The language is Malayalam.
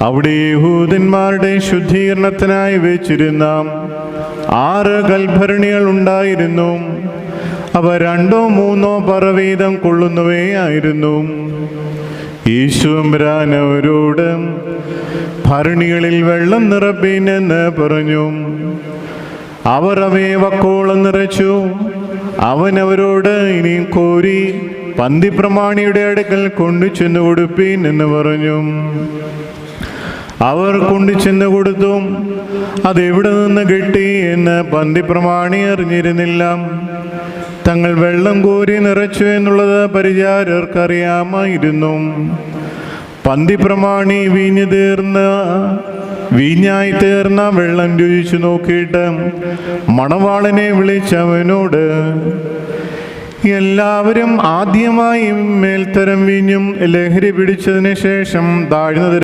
അവിടെ യഹൂദന്മാരുടെ ശുദ്ധീകരണത്തിനായി വെച്ചിരുന്ന 6 കൽഭരണികൾ ഉണ്ടായിരുന്നു. അവ 2-3 പറ വീതം കൊള്ളുന്നവയായിരുന്നു. യേശുവമ്പുരാൻ അവരോട്, ഭരണികളിൽ വെള്ളം നിറപ്പീനെന്ന് പറഞ്ഞു. അവർ അവയെ വക്കോളം നിറച്ചു. അവൻ അവരോട്, ഇനിയും കോരി പന്തിപ്രമാണിയുടെ അടുക്കൽ കൊണ്ടുചെന്ന് കൊടുപ്പീൻ എന്ന് പറഞ്ഞു. അവർ കൊണ്ടുചെന്ന് കൊടുത്തു. അതെവിടെ നിന്ന് കിട്ടി എന്ന് പന്തിപ്രമാണി അറിഞ്ഞിരുന്നില്ല. തങ്ങൾ വെള്ളം കോരി നിറച്ചു എന്നുള്ളത് പരിചാരകർക്കറിയാമായിരുന്നു. പന്തിപ്രമാണി വീഞ്ഞായി തീർന്ന വെള്ളം രുചിച്ചു നോക്കിയിട്ട് മണവാളനെ വിളിച്ചവനോട്, എല്ലാവരും ആദ്യമായി മേൽത്തരം വീഞ്ഞും ലഹരി പിടിച്ചതിന് ശേഷം താഴ്ന്നത്